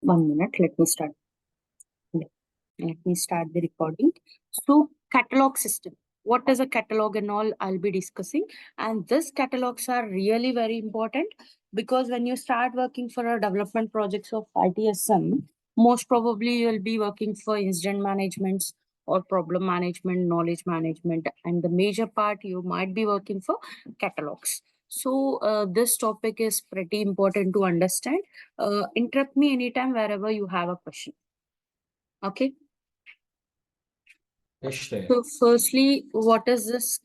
1 minute, let me start. Let me start the recording. So, catalog system. What is a catalog and all I'll be discussing. And this catalogs are really very important because when you start working for a development projects of ITSM, most probably you'll be working for incident management or problem management, knowledge management, and the major part you might be working for catalogs. So this topic is pretty important to understand. Interrupt me anytime wherever you have a question. Okay. So firstly, what is this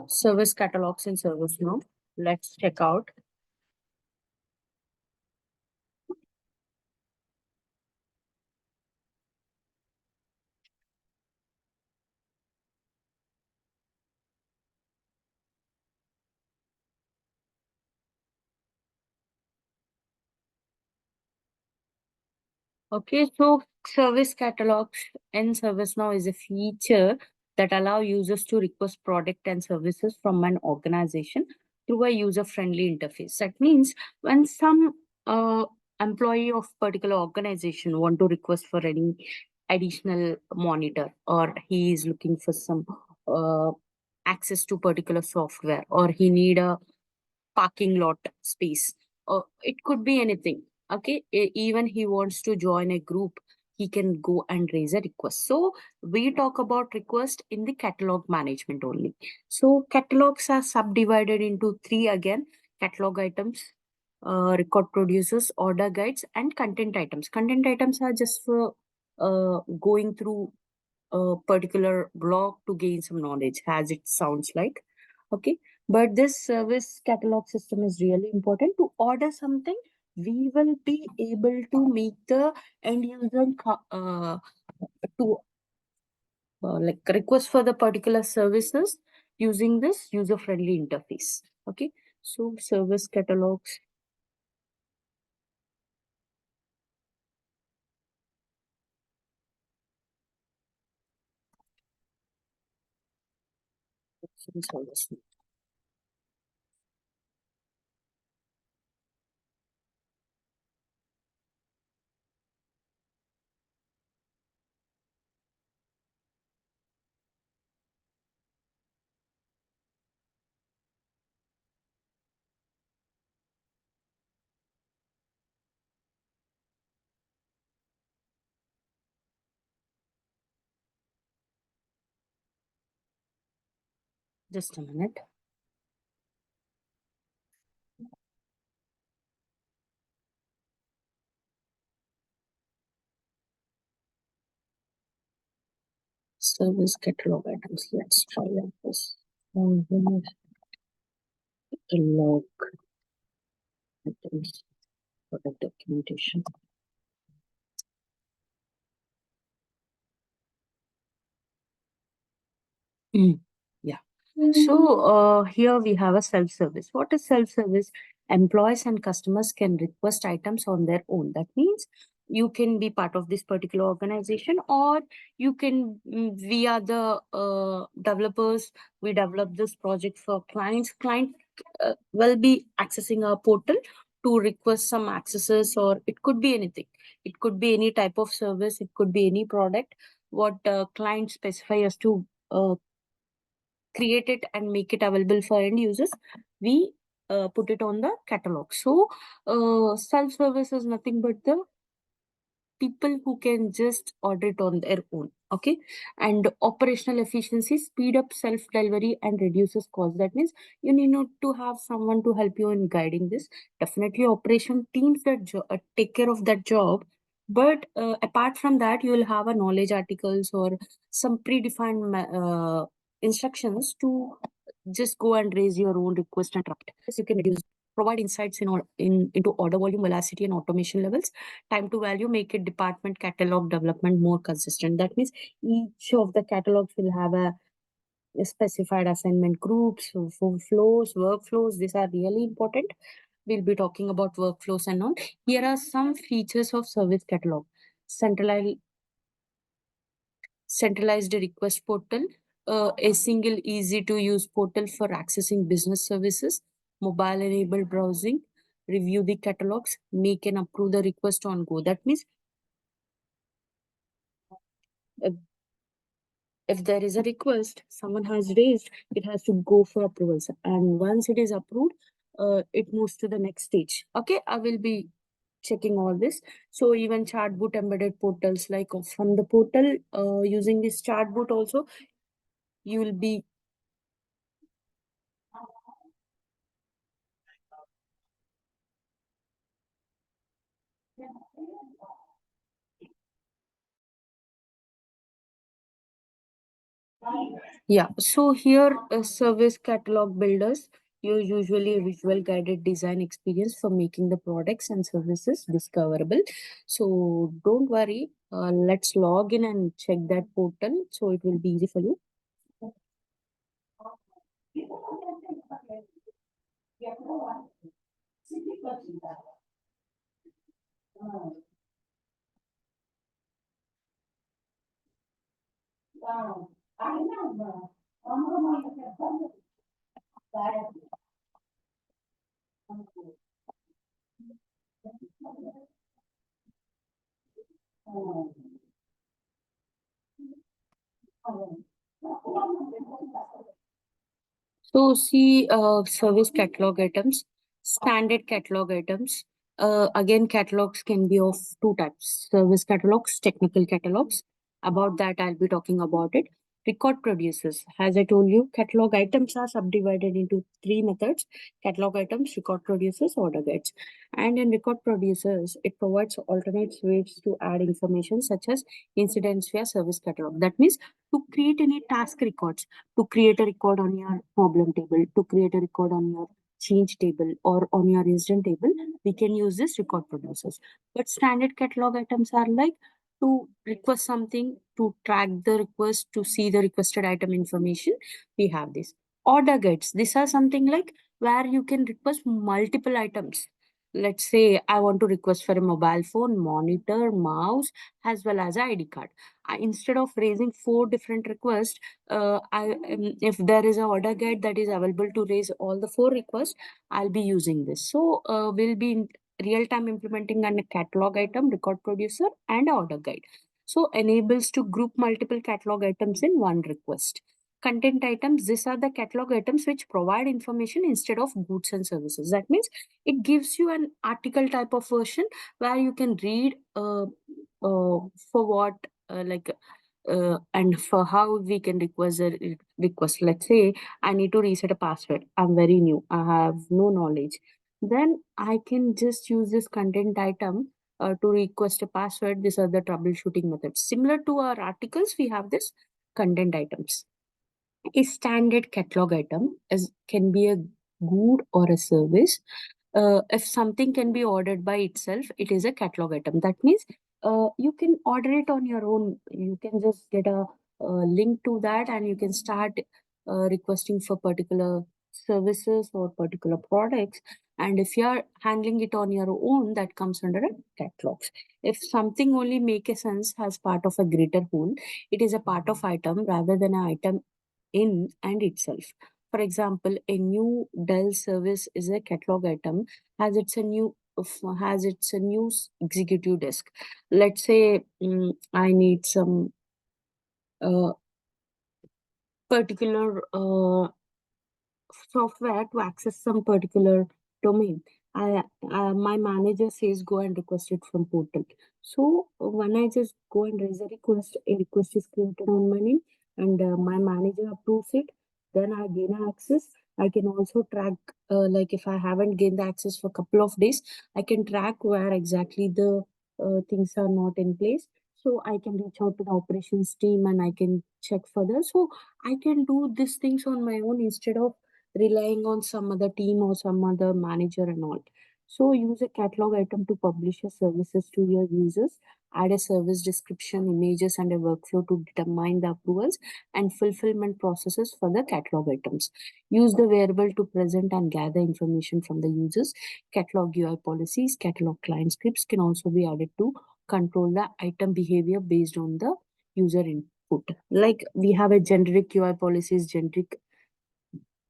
service catalogs and service now? Let's check out. Okay, so service catalogs in ServiceNow is a feature that allow users to request product and services from an organization through a user-friendly interface. That means when some employee of particular organization want to request for any additional monitor, or he is looking for some uh, access to particular software, or he need a parking lot space, it could be anything. Okay, even he wants to join a group, he can go and raise a request. So we talk about request in the catalog management only. So catalogs are subdivided into three again: catalog items, record producers, order guides, and content items. Content items are just for going through a particular blog to gain some knowledge, as it sounds like. Okay, but this service catalog system is really important. To order something, we will be able to make the end user to like request for the particular services using this user friendly interface. Okay, so service catalogs. Service. Just a minute. Service catalog items. Let's try like this. Catalog items, product documentation. Yeah. So here we have a self-service. What is self-service? Employees and customers can request items on their own. That means you can be part of this particular organization, or you can, we are the developers. We develop this project for clients. Client will be accessing our portal to request some accesses, or it could be anything. It could be any type of service. It could be any product. What clients specify us to create it and make it available for end users, we put it on the catalog. So self-service is nothing but the people who can just order it on their own. Okay, and operational efficiency, speed up self delivery and reduces cost. That means you need not to have someone to help you in guiding this. Definitely operation teams that take care of that job, but apart from that you will have a knowledge articles or some predefined instructions to just go and raise your own request and draft. Yes, you can reduce, provide insights into order volume, velocity, and automation levels. Time to value, make it department catalog development more consistent. That means each of the catalogs will have a specified assignment groups, flows, workflows. These are really important. We'll be talking about workflows and all. Here are some features of service catalog. Centralized centralized request portal, a single easy to use portal for accessing business services, mobile enabled browsing, review the catalogs, make and approve the request on go. That means if, if there is a request someone has raised, it has to go for approvals. And once it is approved, it moves to the next stage. Okay, I will be checking all this. So even chatbot embedded portals, like from the portal, using this chatbot also, you will be. Yeah, so here service catalog builders use usually a visual guided design experience for making the products and services discoverable. So don't worry, let's log in and check that portal so it will be easy for you. So see, service catalog items, standard catalog items. Again, catalogs can be of two types: service catalogs, technical catalogs. About that, I'll be talking about it. Record producers. As I told you, catalog items are subdivided into three methods: catalog items, record producers, order guides. And in record producers, it provides alternate ways to add information such as incidents via service catalog. That means to create any task records, to create a record on your problem table, to create a record on your change table or on your incident table, we can use this record producers. But standard catalog items are like to request something, to track the request, to see the requested item information. We have this. Order guides. These are something like where you can request multiple items. Let's say I want to request for a mobile phone, monitor, mouse, as well as ID card. Instead of raising four different requests, if there is a order guide that is available to raise all the four requests, I'll be using this. So we'll be in real time implementing a catalog item, record producer, and a order guide. So enables to group multiple catalog items in one request. Content items, these are the catalog items which provide information instead of goods and services. That means it gives you an article type of version where you can read for what, like and for how we can request a request. Let's say I need to reset a password. I'm very new. I have no knowledge. Then I can just use this content item to request a password. These are the troubleshooting methods. Similar to our articles, we have this content items. A standard catalog item is can be a good or a service. If something can be ordered by itself, it is a catalog item. That means you can order it on your own. You can just get a, link to that and you can start requesting for particular services or particular products. And if you are handling it on your own, that comes under a catalogs. If something only make a sense as part of a greater whole, it is a part of item rather than an item in and itself. For example, a new Dell service is a catalog item, has its a new executive desk. Let's say I need some uh, particular software to access some particular domain. My manager says go and request it from portal. So when I just go and raise a request is created on my name, and my manager approves it. Then I gain access. I can also track, like if I haven't gained the access for a couple of days, I can track where exactly the things are not in place. So I can reach out to the operations team and I can check further. So I can do these things on my own instead of relying on some other team or some other manager and all. So use a catalog item to publish your services to your users. Add a service description, images, and a workflow to determine the approvals and fulfillment processes for the catalog items. Use the variable to present and gather information from the users. Catalog UI policies, catalog client scripts can also be added to control the item behavior based on the user input. Like we have a generic UI policies, generic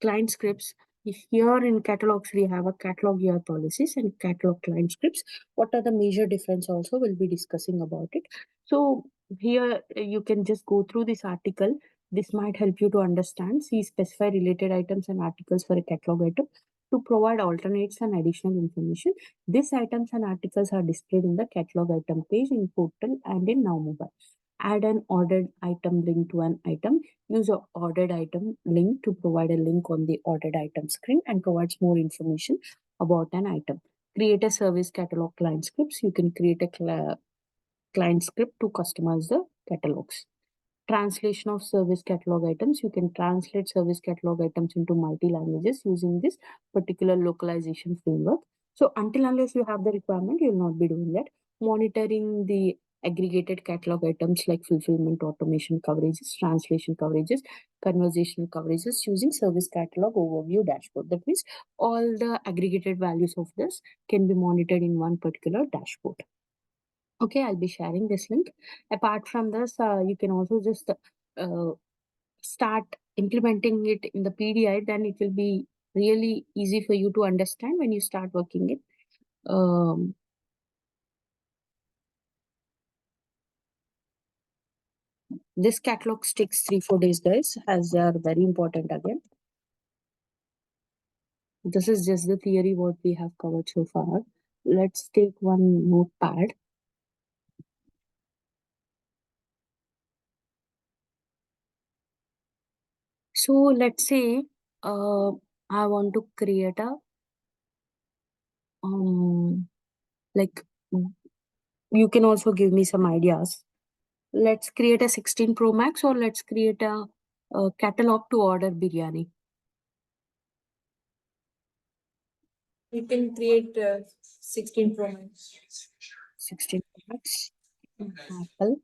client scripts. Here in catalogs, we have a catalog year policies and catalog client scripts. What are the major difference also we'll be discussing about it. So here you can just go through this article. This might help you to understand. See specify related items and articles for a catalog item to provide alternates and additional information. These items and articles are displayed in the catalog item page in portal and in Now Mobile. Add an ordered item link to an item. Use a ordered item link to provide a link on the ordered item screen and provides more information about an item. Create a service catalog client scripts. You can create a client script to customize the catalogs. Translation of service catalog items. You can translate service catalog items into multi languages using this particular localization framework. So until unless you have the requirement, you will not be doing that. Monitoring the aggregated catalog items like fulfillment automation coverages, translation coverages, conversational coverages using service catalog overview dashboard. That means all the aggregated values of this can be monitored in one particular dashboard. Okay, I'll be sharing this link. Apart from this, you can also just uh, start implementing it in the PDI, then it will be really easy for you to understand when you start working it. This catalog takes 3-4 days, guys, as they are very important again. This is just the theory what we have covered so far. Let's take one notepad. So let's say I want to create a like you can also give me some ideas. Let's create a 16 Pro Max or let's create a catalog to order biryani. You can create 16 Pro Max. 16 Pro Max. Apple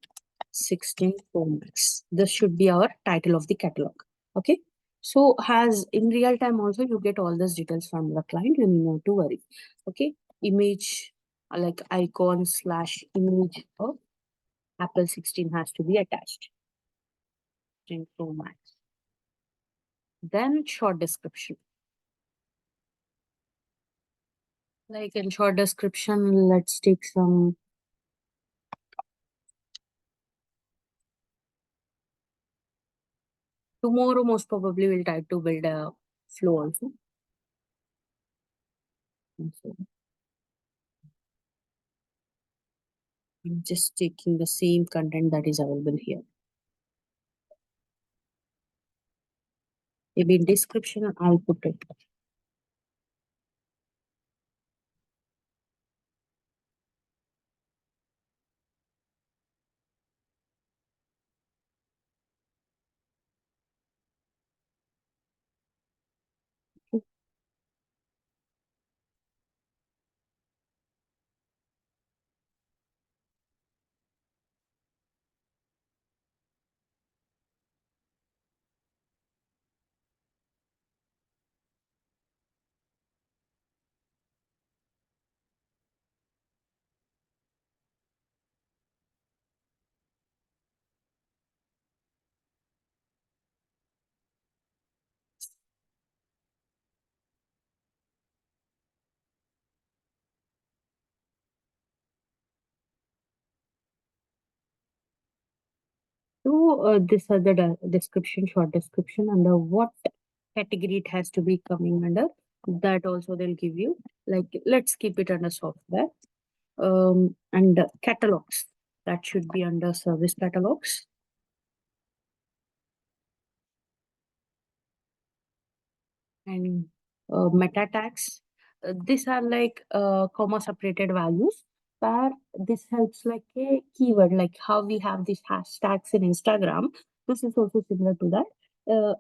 16 Pro Max. This should be our title of the catalog. Okay. So has in real time also you get all these details from the client. You need not to worry. Okay. Image like icon slash image of Apple 16 has to be attached. 16 Pro Max. Then short description. Like in short description, let's take some. Tomorrow, most probably, we'll try to build a flow also. So I'm just taking the same content that is available here. Maybe in description, I'll put it. So this are the description, short description, under what category it has to be coming under. That also they'll give you. Like let's keep it under software. And catalogs. That should be under service catalogs. And meta tags. These are like comma separated values where this helps like a keyword, like how we have these hashtags in Instagram. This is also similar to that.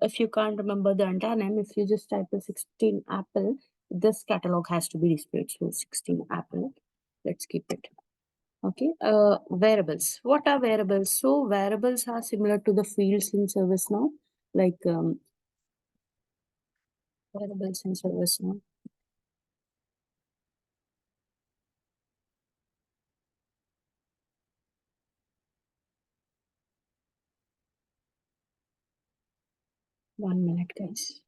If you can't remember the entire name, if you just type a 16 Apple, this catalog has to be displayed. So 16 Apple. Let's keep it. Okay. Variables. What are variables? So variables are similar to the fields in ServiceNow, like variables in ServiceNow. One minute, guys.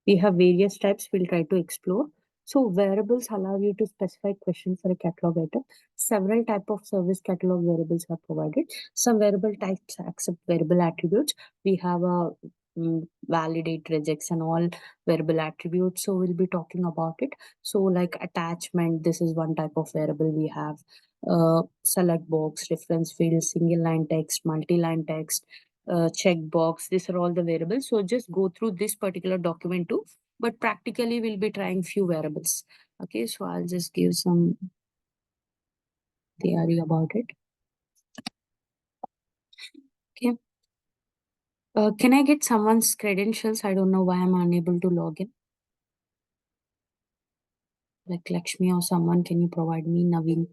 We have various types we'll try to explore. So variables allow you to specify questions for a catalog item. Several type of service catalog variables are provided. Some variable types accept variable attributes. We have a validate, rejects, and all variable attributes. So we'll be talking about it. So like attachment, this is one type of variable we have. Select box, reference field, single line text, multi-line text, checkbox. These are all the variables. So just go through this particular document too. But practically, we'll be trying few variables. Okay, so I'll just give some theory about it. Okay. Can I get someone's credentials? I don't know why I'm unable to log in. Like Lakshmi or someone, can you provide me Naveen?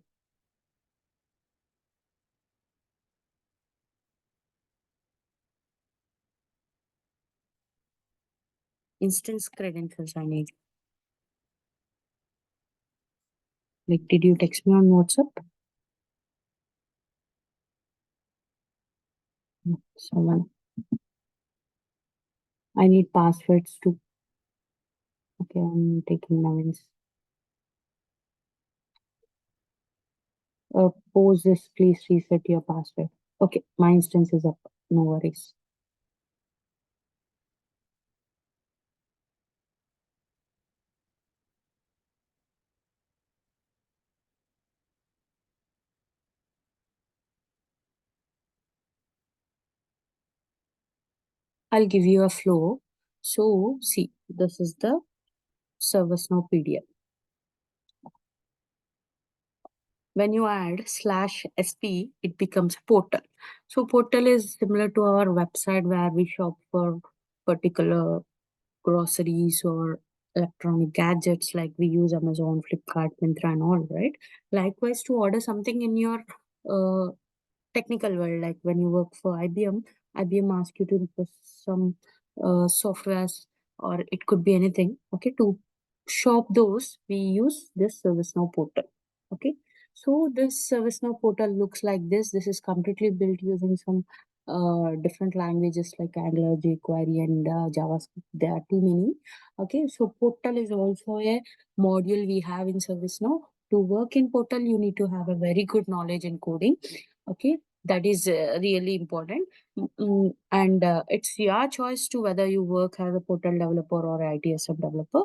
Instance credentials I need. Like, did you text me on WhatsApp? Someone. I need passwords too. Okay, I'm taking Naveen's. Pose this, please reset your password. Okay, my instance is up. No worries. I'll give you a flow. So, see, this is the ServiceNow PDF. When you add slash SP, it becomes portal. So, portal is similar to our website where we shop for particular groceries or electronic gadgets like we use Amazon, Flipkart, Myntra, and all, right? Likewise, to order something in your uh, technical world, like when you work for IBM asks you to request some softwares or it could be anything. Okay, to shop those, we use this ServiceNow portal. Okay, so this ServiceNow portal looks like this. This is completely built using some different languages like Angular, jQuery, and JavaScript. There are too many. Okay, so portal is also a module we have in ServiceNow. To work in portal, you need to have a very good knowledge in coding. Okay, that is really important. And it's your choice to whether you work as a portal developer or ITSM developer.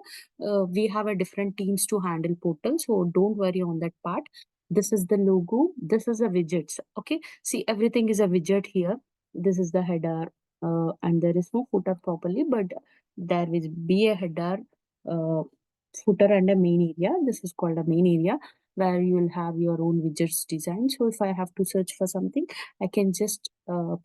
We have a different teams to handle portal, so don't worry on that part. This is the logo, this is the widgets. Okay, see, everything is a widget here. This is the header, and there is no footer properly, but there will be a header, uh, footer, and a main area. This is called a main area where you will have your own widgets design. So if I have to search for something, I can just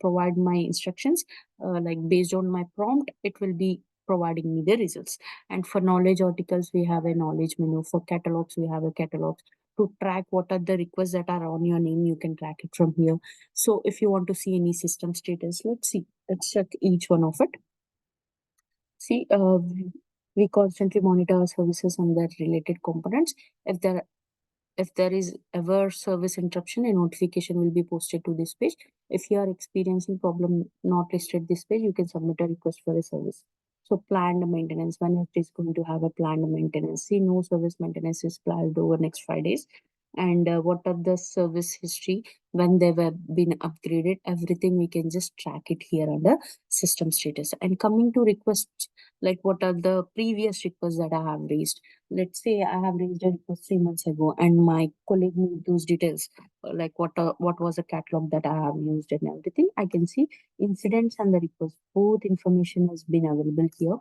provide my instructions, like based on my prompt, it will be providing me the results. And for knowledge articles, we have a knowledge menu. For catalogs, we have a catalog. To track what are the requests that are on your name, you can track it from here. So if you want to see any system status, let's see. Let's check each one of it. See, we constantly monitor our services and their related components. If there is ever service interruption, a notification will be posted to this page. If you are experiencing problem not listed this page, you can submit a request for a service. So planned maintenance, when it is going to have a planned maintenance. See, no service maintenance is planned over next 5 days. And what are the service history when they were been upgraded? Everything we can just track it here under system status. And coming to requests, like what are the previous requests that I have raised? Let's say I have raised a request 3 months ago, and my colleague need those details, like what was the catalog that I have used and everything. I can see incidents and the request. Both information has been available here.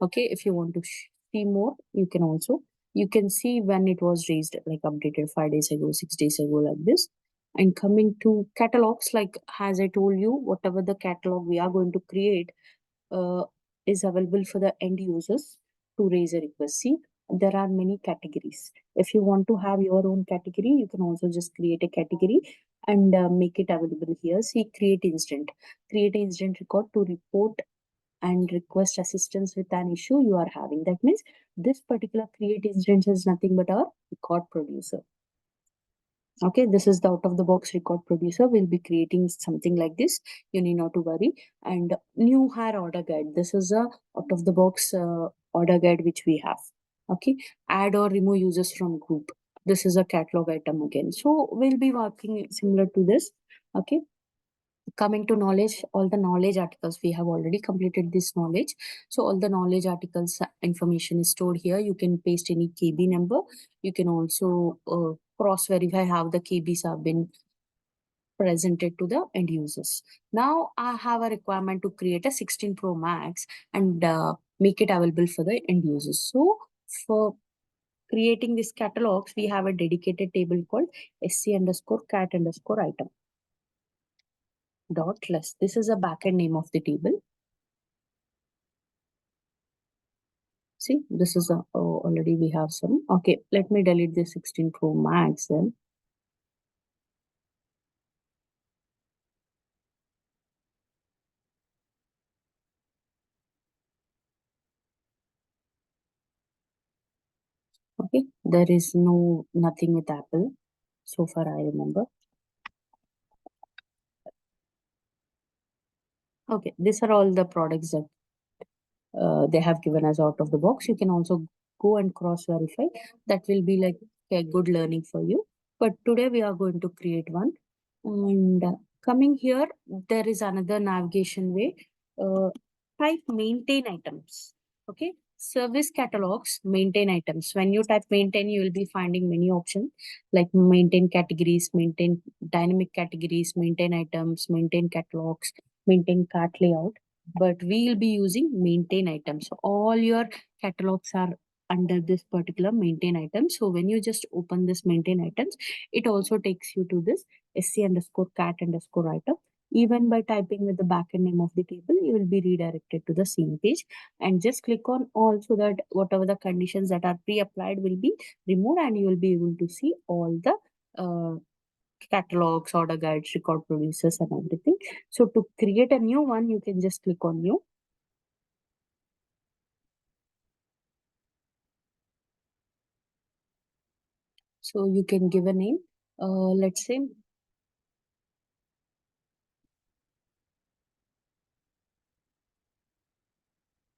Okay, if you want to see more, you can also you can see when it was raised, like updated 5 days ago, 6 days ago, like this. And coming to catalogs, like as I told you, whatever the catalog we are going to create uh, is available for the end users to raise a request. See, there are many categories. If you want to have your own category, you can also just create a category and make it available here. See, create incident record to report and request assistance with an issue you are having. That means this particular create incident is nothing but our record producer. Okay, this is the out of the box record producer. We'll be creating something like this. You need not to worry. And new hire order guide. This is a out of the box order guide which we have. Okay, add or remove users from group. This is a catalog item again. So we'll be working similar to this. Okay, coming to knowledge, all the knowledge articles we have already completed this knowledge. So all the knowledge articles information is stored here. You can paste any kb number. You can also cross verify how the kbs have been presented to the end users. Now I have a requirement to create a 16 pro max and make it available for the end users. So for creating these catalogs, we have a dedicated table called sc underscore cat underscore item dot less. This is a backend name of the table. See, this is a, oh, already we have some. Okay, let me delete the 16 Pro Max then. Okay, there is nothing with Apple so far I remember. Okay, these are all the products that they have given us out of the box. You can also go and cross verify. That will be like a good learning for you. But today we are going to create one. And coming here, there is another navigation way. Type maintain items. Okay. Service catalogs, maintain items. When you type maintain, you will be finding many options like maintain categories, maintain dynamic categories, maintain items, maintain catalogs, maintain cart layout, but we will be using maintain items. So all your catalogs are under this particular maintain item. So when you just open this maintain items, it also takes you to this sc underscore cat underscore item. Even by typing with the backend name of the table, you will be redirected to the same page, and just click on all so that whatever the conditions that are pre-applied will be removed, and you will be able to see all the catalogs, order guides, record producers, and everything. So to create a new one, you can just click on new. So you can give a name. Let's say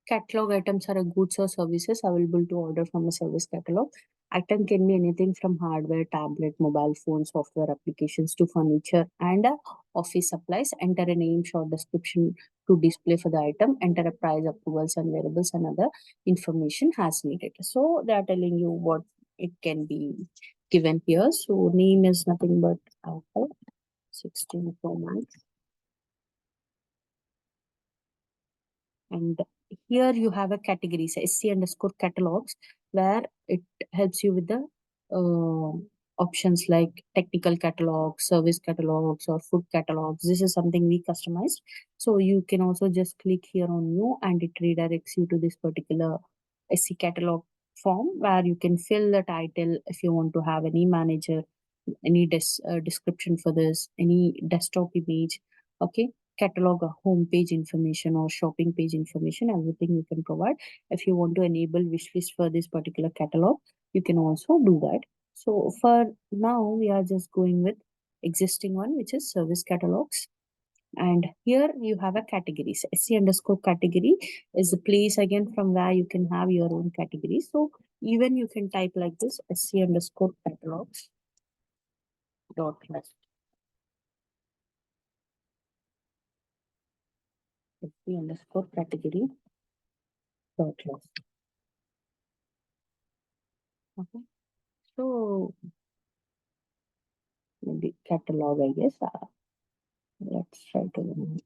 catalog items are a goods or services available to order from a service catalog. Item can be anything from hardware, tablet, mobile phone, software applications to furniture and office supplies. Enter a name, short description to display for the item. Enter a price, approvals, and variables and other information as needed. So they are telling you what it can be given here. So name is nothing but Apple 16 Pro Max. And here you have a category, say sc underscore catalogs, where it helps you with the uh, options like technical catalogs, service catalogs, or food catalogs. This is something we customized. So you can also just click here on new and it redirects you to this particular sc catalog form where you can fill the title if you want to have any manager, any description for this, any desktop image. Okay, catalog a home page information or shopping page information, everything you can provide. If you want to enable wish list for this particular catalog, you can also do that. So for now we are just going with existing one, which is service catalogs. And here you have a category. So sc underscore category is the place again from where you can have your own category. So even you can type like this sc underscore catalogs dot list. Sc underscore category dot list. Okay. So maybe catalog, I guess. Let's try to.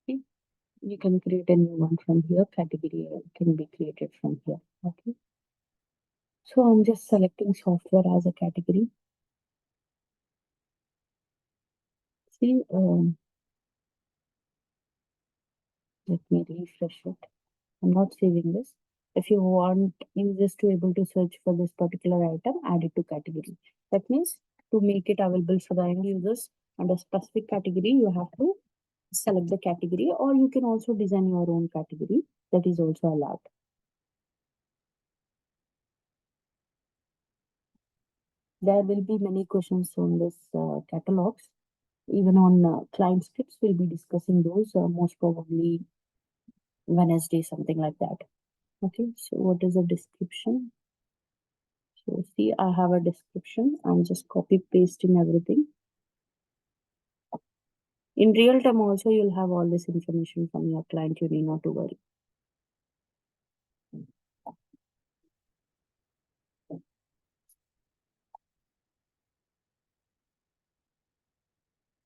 See, you can create a new one from here. Category can be created from here. Okay. So I'm just selecting software as a category. See, let me refresh it. I'm not saving this. If you want users to able to search for this particular item, add it to category. That means to make it available for the end users under specific category, you have to select the category, or you can also design your own category. That is also allowed. There will be many questions on this catalogs. Even on client scripts, we'll be discussing those most probably Wednesday, something like that. Okay, so what is the description? So see, I have a description. I'm just copy pasting everything. In real time also, you'll have all this information from your client. You need not to worry.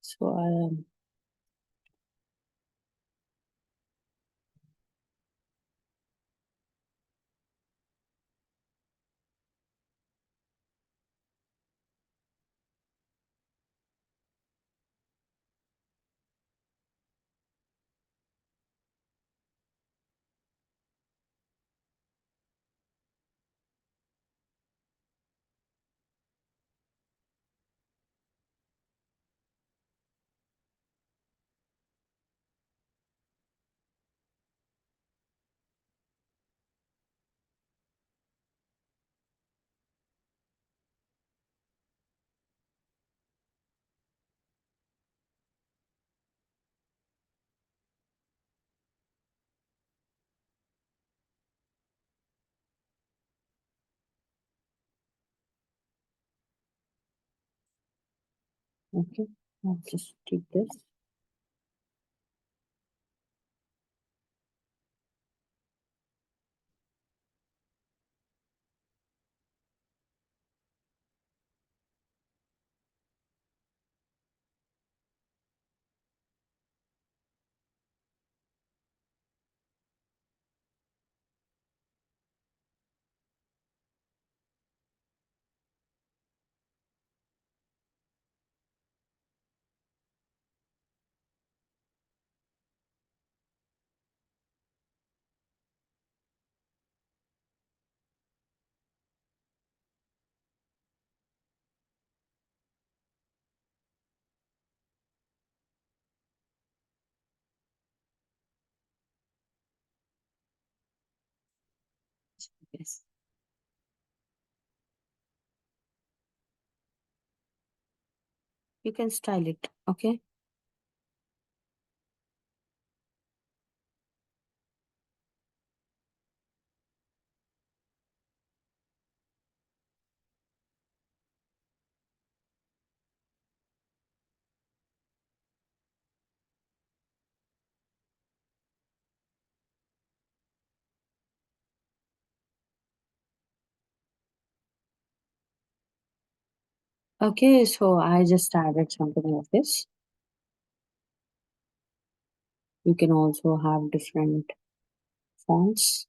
So okay, I'll just take this. Yes, you can style it. Okay. Okay, so I just added something like this. You can also have different fonts.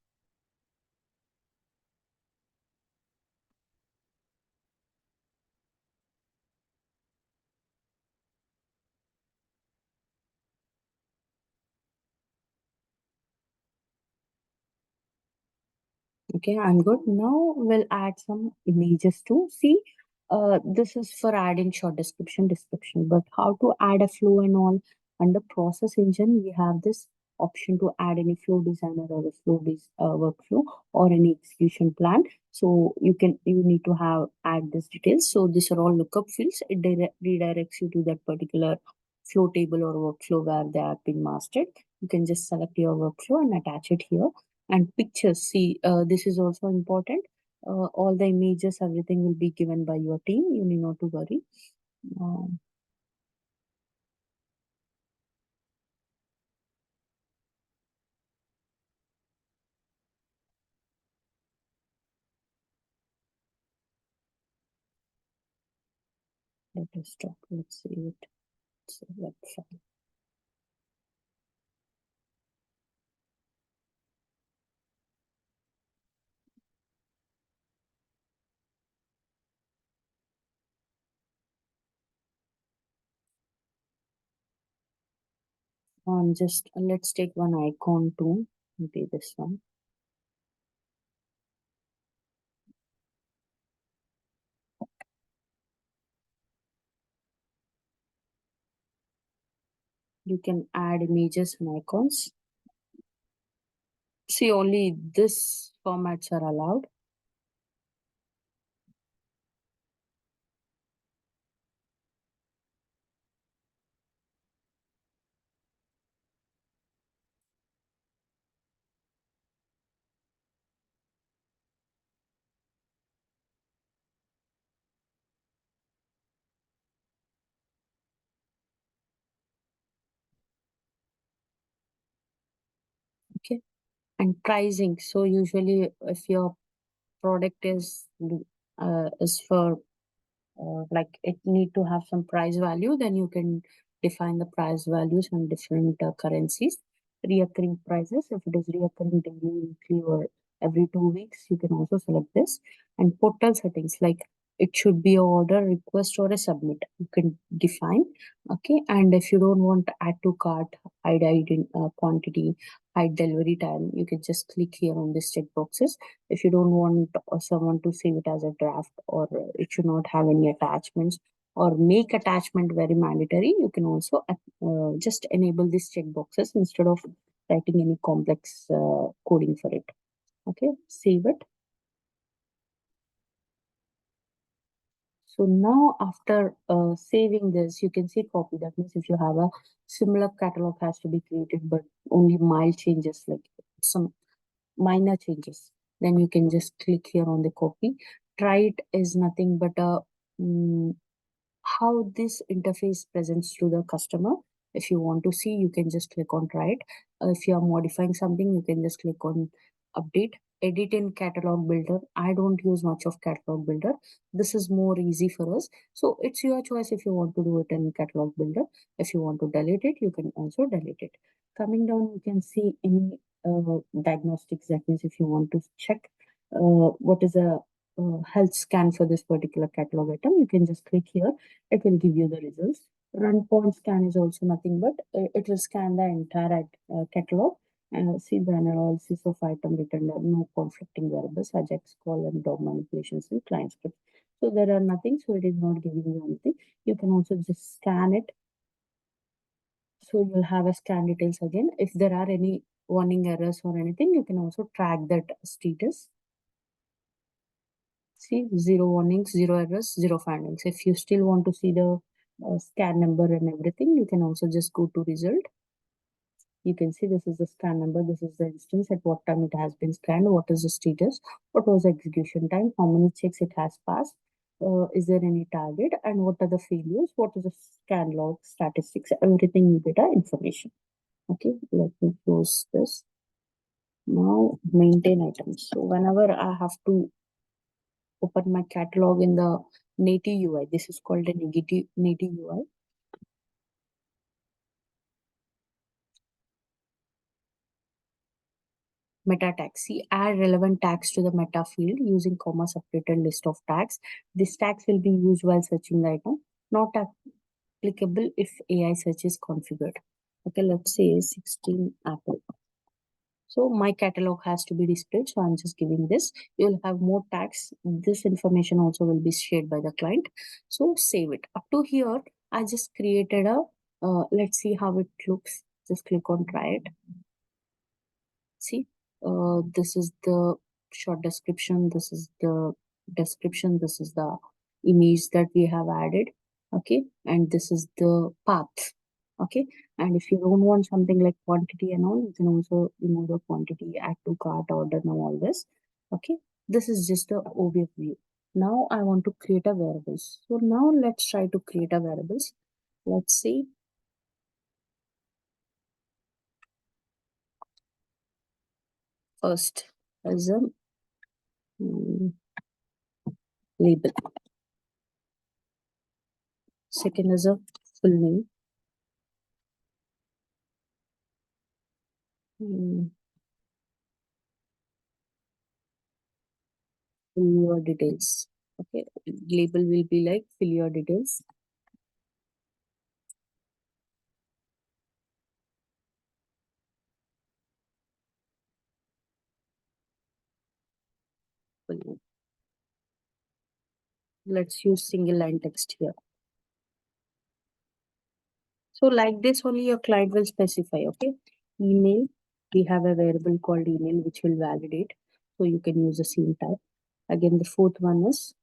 Okay, I'm good. Now we'll add some images too. See, this is for adding short description, but how to add a flow and all. Under process engine, we have this option to add any flow designer or a workflow or any execution plan. So you need to have add this details. So these are all lookup fields. It redirects you to that particular flow table or workflow where they have been mastered. You can just select your workflow and attach it here. And pictures, see, this is also important. All the images, everything will be given by your team. You need not to worry. um, Let us stop. Let's see it. It's a web file. Just let's take one icon too, maybe this one. You can add images and icons. See, only this formats are allowed. Okay. And pricing. So usually if your product is for like it need to have some price value, then you can define the price values on different currencies. Reoccurring prices, if it is reoccurring daily, weekly, or every 2 weeks, you can also select this. And portal settings, like it should be a order request or a submit, you can define. Okay. And if you don't want to add to cart, quantity, hide delivery time, you can just click here on this check boxes. If you don't want someone to save it as a draft, or it should not have any attachments, or make attachment very mandatory, you can also just enable these check boxes instead of writing any complex coding for it. Okay, save it. So now after saving this, you can see copy. That means if you have a similar catalog has to be created, but only mild changes, like some minor changes, then you can just click here on the copy. Try it is nothing but a how this interface presents to the customer. If you want to see, you can just click on try it. If you are modifying something, you can just click on update. Edit in catalog builder. I don't use much of catalog builder. This is more easy for us. So it's your choice if you want to do it in catalog builder. If you want to delete it, you can also delete it. Coming down, you can see any diagnostics. That means if you want to check what is a health scan for this particular catalog item, you can just click here. It will give you the results. Run point scan is also nothing but it will scan the entire catalog and see the analysis of item written there, no conflicting variables, Ajax call and DOM manipulations in client script. So there are nothing, so it is not giving you anything. You can also just scan it. So you'll have a scan details again. If there are any warning errors or anything, you can also track that status. See, zero warnings, zero errors, zero findings. If you still want to see the scan number and everything, you can also just go to result. You can see this is the scan number, this is the instance, at what time it has been scanned, what is the status, what was the execution time, how many checks it has passed, is there any target, and what are the failures, what is the scan log, statistics, everything you get information. Okay, let me close this. Now maintain items. So whenever I have to open my catalog in the native UI. This is called a native UI. Meta tags. See, add relevant tags to the meta field using comma separated list of tags. These tags will be used while searching the item, not applicable if AI search is configured. Okay, let's say 16 Apple. So my catalog has to be displayed. So I'm just giving this. You'll have more tags. This information also will be shared by the client. So save it. Up to here, I just created a, let's see how it looks. Just click on try it. See, this is the short description. This is the description. This is the image that we have added. Okay. And this is the path. Okay. And if you don't want something like quantity and all, you can also remove the quantity, add to cart, order, now all this. Okay. This is just the overview. Now I want to create a variables. So now let's try to create a variables. Let's see. First as a label. Second is a full name. Mm, fill your details. Okay, label will be like fill your details. Full name. Let's use single line text here. So like this only your client will specify, okay? Email, we have a variable called email which will validate. So you can use the same type. Again, the fourth one is,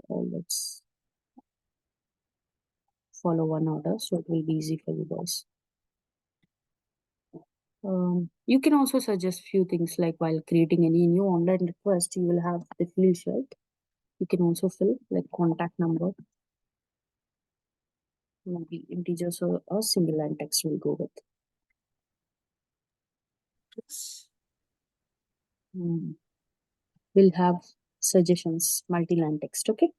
let's follow one order so it will be easy for you guys. You can also suggest few things like while creating any new online request, you will have the fields, right? You can also fill like contact number, maybe integers or a single line text will go with. We'll have suggestions, multi-line text, okay?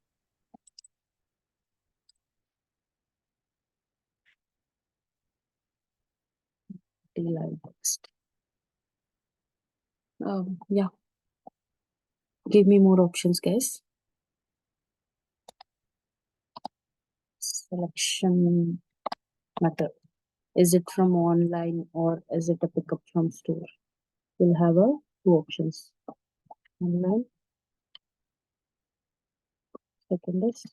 Multi-line text. Yeah. Give me more options, guys. Selection method. Is it from online or is it a pickup from store? We'll have two options. Online. Second is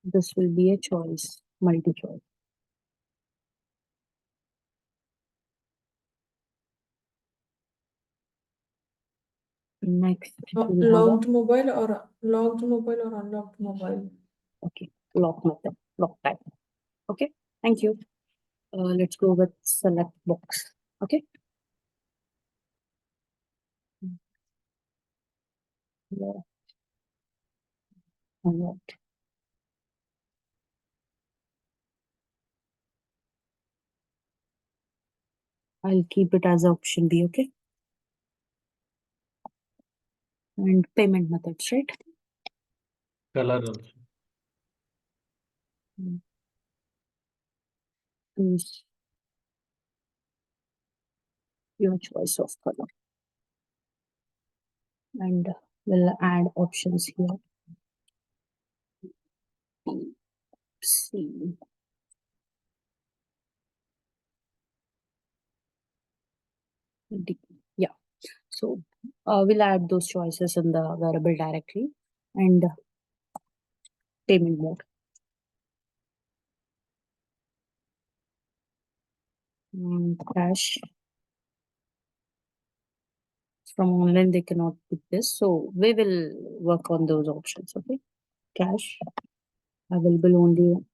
this will be a choice, multi-choice. Next, we'll have Logged mobile or unlocked mobile. okay, lock method, lock type. Okay, thank you. Let's go with select box. Okay. Yeah. Unlocked. I'll keep it as option B. Okay. And payment methods, right? Color also. Choose your choice of color. And we'll add options here. B, C. D. Yeah. So we'll add those choices in the variable directly and payment mode. Cash. From online, they cannot put this. So we will work on those options. Okay. Cash available only.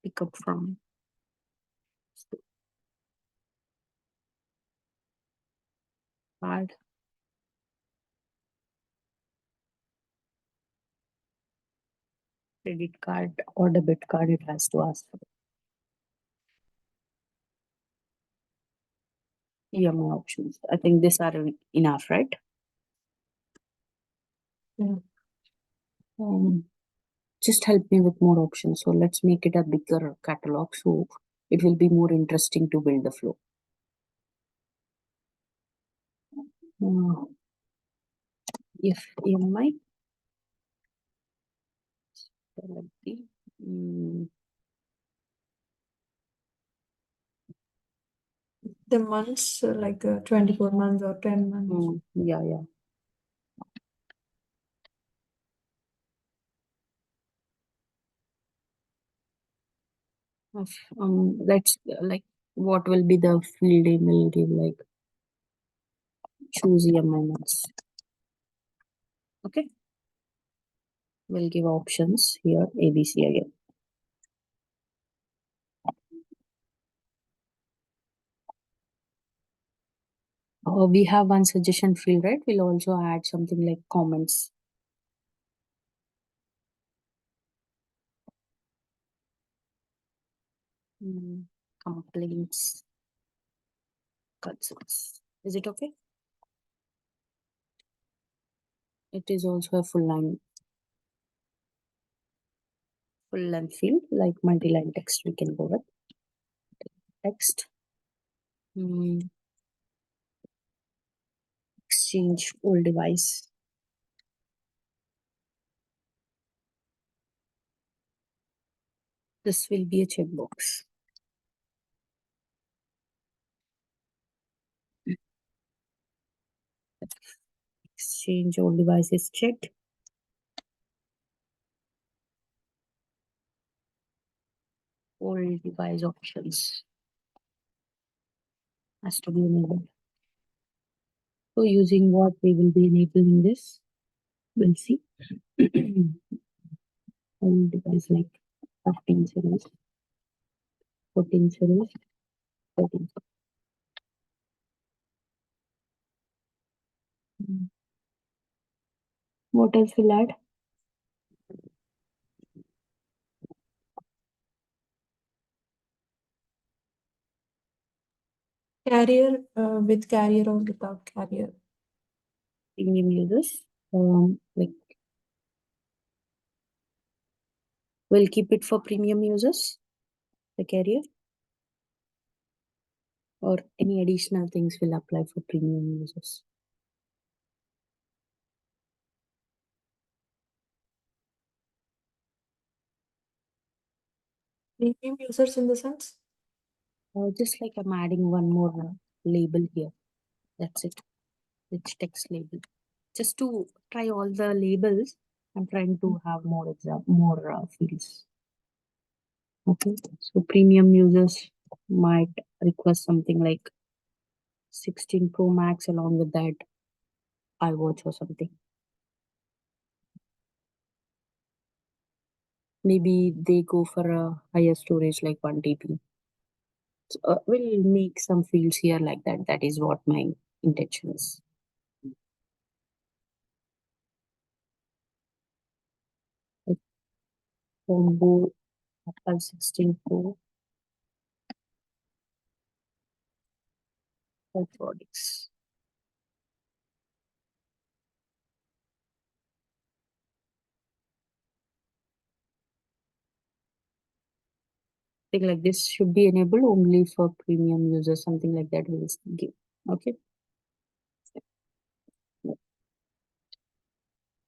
Pick up from card. Credit card or debit card, it has to ask for EMI options. I think these are enough, right? Yeah. Just help me with more options. So let's make it a bigger catalog so it will be more interesting to build the flow. If EMI, The months like 24 months or 10 months. yeah. Let's like what will be the field name will give like choose EMI months. Okay. We'll give options here ABC again. We have one suggestion field, right? We'll also add something like comments. Complaints, concerns. Is it okay? It is also a full length field like multi-line text. We can go with text. Exchange old device. This will be a checkbox. Exchange old device is checked. All device options has to be enabled. So using what we will be enabling this, we'll see. All device like 15 series, 14 series, 13 series. What else will add? Carrier with carrier or without carrier. Premium users. Like we'll keep it for premium users, the carrier, or any additional things will apply for premium users. Premium users in the sense? Just like I'm adding one more label here. That's it. It's text label. Just to try all the labels, I'm trying to have more fields. Okay, so premium users might request something like 16 Pro Max along with that iWatch or something. Maybe they go for a higher storage like 1 TB. So, we'll make some fields here like that. That is what my intention is. Like combo Apple 16 Pro products. Thing like this should be enabled only for premium users, something like that we'll give. Okay.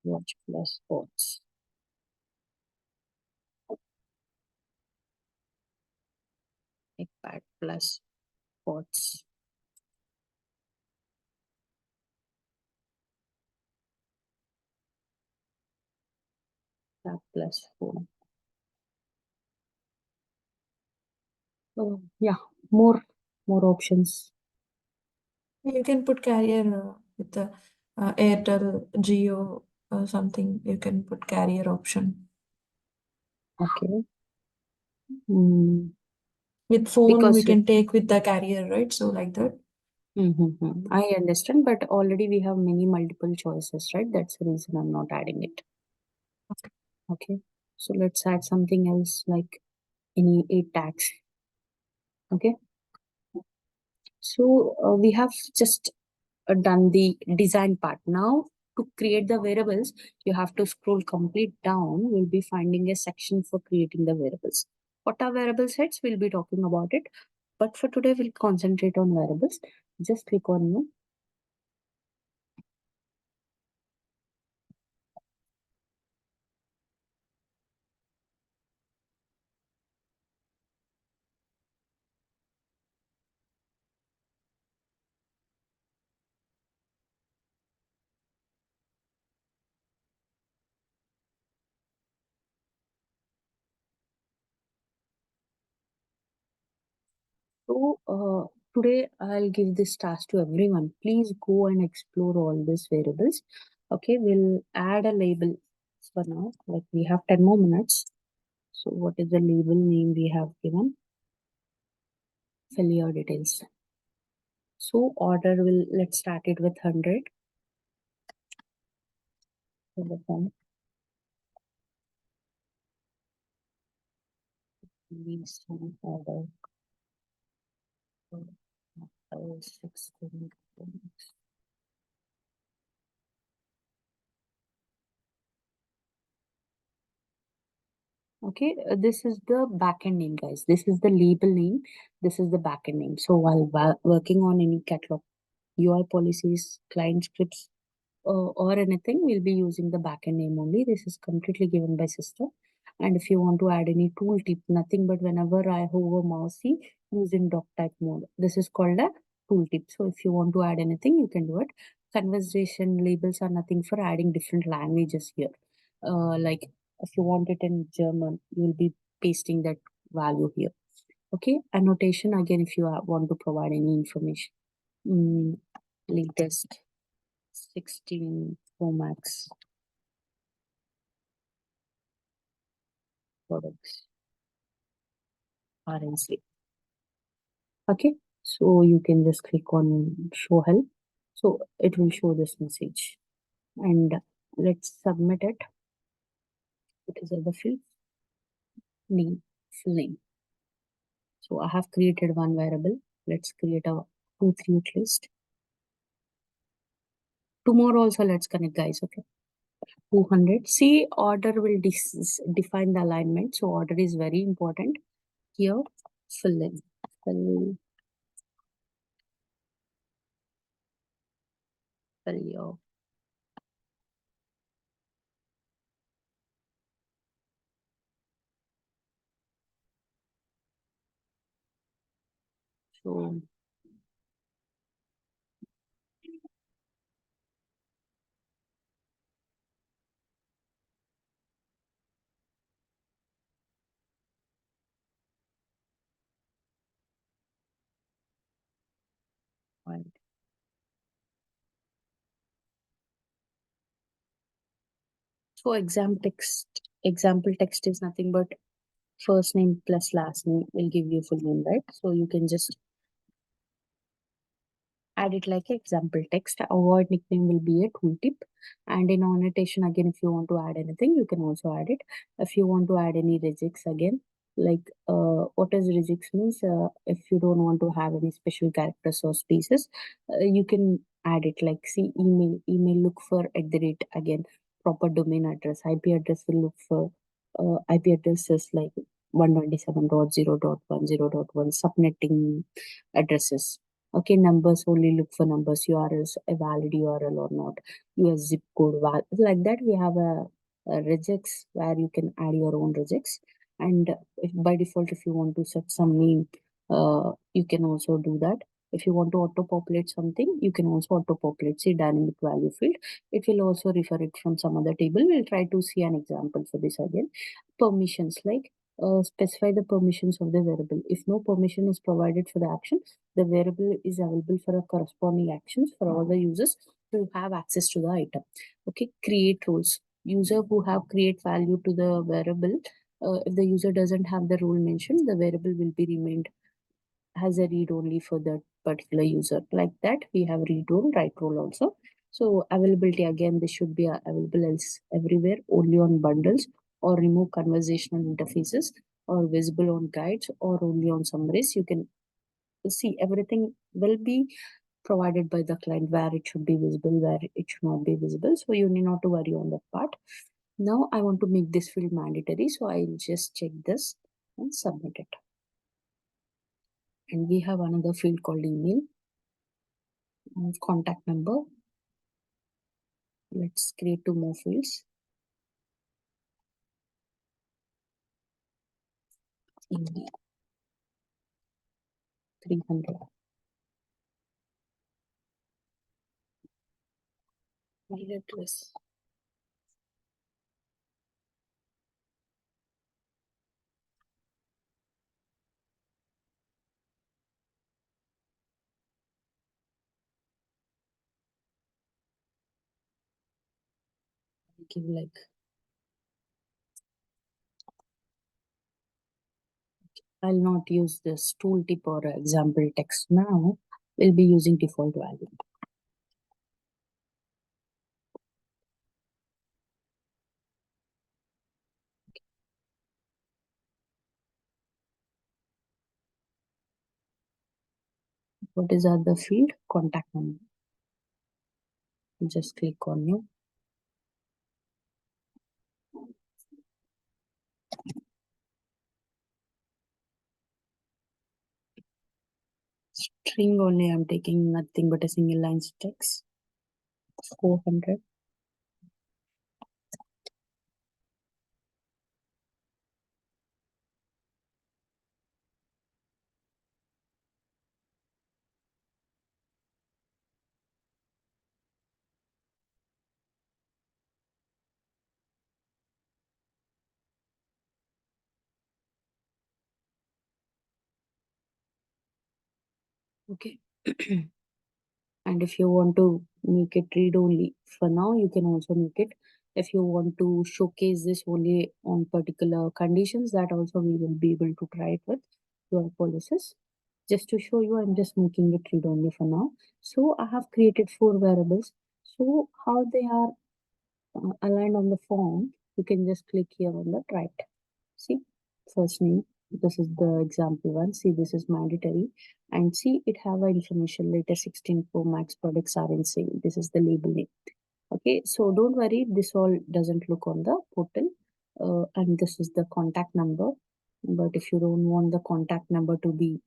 Watch plus sports. iPad plus sports. Tab plus phone. So yeah, more options. You can put carrier with the Airtel, Geo, something. You can put carrier option. Okay. Mm, With phone, because we can take with the carrier, right? So like that. I understand, but already we have many multiple choices, right? That's the reason I'm not adding it. Okay. So let's add something else like any 8 tags. Okay. So we have just done the design part. Now to create the variables, you have to scroll complete down. We'll be finding a section for creating the variables. What are variable sets? We'll be talking about it. But for today, we'll concentrate on variables. Just click on new. So today I'll give this task to everyone. Please go and explore all these variables. Okay, we'll add a label for now. Like we have 10 more minutes. So what is the label name we have given? Fill your details. So order will, let's start it with 100. Telephone. Please order. 16. Okay, this is the backend name, guys. This is the label name. This is the backend name. So while working on any catalog, UI policies, client scripts, or anything, we'll be using the backend name only. This is completely given by system. And if you want to add any tooltip, nothing but whenever I hover mouse, see, use in doc type mode. This is called a tooltip. So if you want to add anything, you can do it. Conversation labels are nothing for adding different languages here. Like if you want it in German, you will be pasting that value here. Okay, annotation again, if you want to provide any information. Latest 16 Pro Max products are in sale. Okay, so you can just click on show help. So it will show this message, and let's submit it. It is at the field name, full name. So I have created one variable. Let's create a 2 3 list. Tomorrow also let's connect, guys. Okay, 200. See, order will define the alignment. So order is very important here. Fill in, fill your so right. So example text is nothing but first name plus last name will give you full name, right? So you can just add it like example text. Avoid nickname will be a tooltip. And in annotation, again, if you want to add anything, you can also add it. If you want to add any regex again, like what does regex means? If you don't want to have any special characters or spaces, you can add it like see email look for at the rate again proper domain address. IP address will look for IP addresses like 127.0.10.1 subnetting addresses. Okay, numbers only look for numbers, URLs, a valid URL or not, your zip code, like that. We have a regex where you can add your own regex. And if, by default, if you want to set some name, you can also do that. If you want to auto populate something, you can also auto populate, say dynamic value field. It will also refer it from some other table. We'll try to see an example for this again. Permissions like specify the permissions of the variable. If no permission is provided for the action, the variable is available for a corresponding actions for all the users who have access to the item. Okay, create roles. User who have create value to the variable. If the user doesn't have the role mentioned, the variable will be remained has a read only for that particular user. Like that, we have read role, write role also. So availability again, this should be available else everywhere, only on bundles, or remove conversational interfaces, or visible on guides, or only on summaries. You can see everything will be provided by the client where it should be visible, where it should not be visible. So you need not to worry on that part. Now I want to make this field mandatory. So I'll just check this and submit it. And we have another field called email, contact number. Let's create 2 more fields. Email 300. Mail address. Give like I'll not use this tooltip or example text now. We'll be using default value. What is other field? Contact number. Just click on new. String only I'm taking, nothing but a single line text. 400. Okay. And if you want to make it read only for now, you can also make it. If you want to showcase this only on particular conditions, that also we will be able to try it with your policies. Just to show you, I'm just making it read only for now. So I have created 4 variables. So how they are aligned on the form, you can just click here on the right. See, first name, this is the example one. See, this is mandatory. And see, it have a information later 16 Pro Max products are in sale. This is the label name. Okay, so don't worry, this all doesn't look on the portal. And this is the contact number. But if you don't want the contact number to be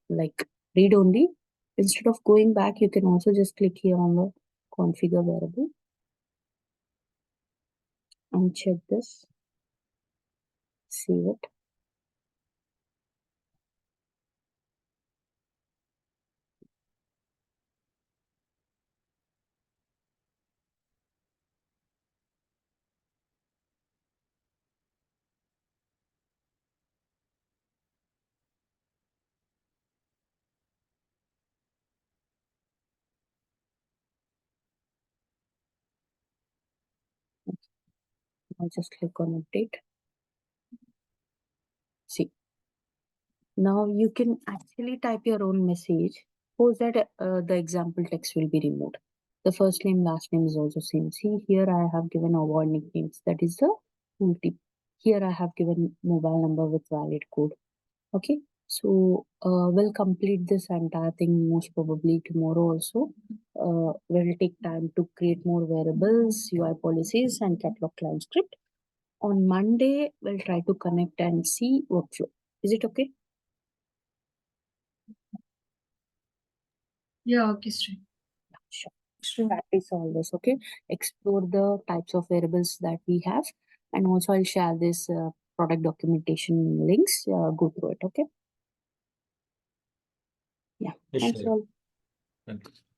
like read only, instead of going back, you can also just click here on the configure variable and check this. Save it. I'll just click on update. See, now you can actually type your own message. Suppose that the example text will be removed. The first name, last name is also same. See, here I have given award nicknames. That is the tool tip. Here I have given mobile number with valid code. Okay, so we'll complete this entire thing most probably tomorrow also. We'll take time to create more variables, UI policies, and catalog client script. On Monday, we'll try to connect and see workflow. Is it okay? Yeah, okay, Sri. Sure. Sure. Practice all this, okay? Explore the types of variables that we have. And also I'll share this product documentation links. Go through it, okay? Yeah, Yes, thanks sure. all. Thank you.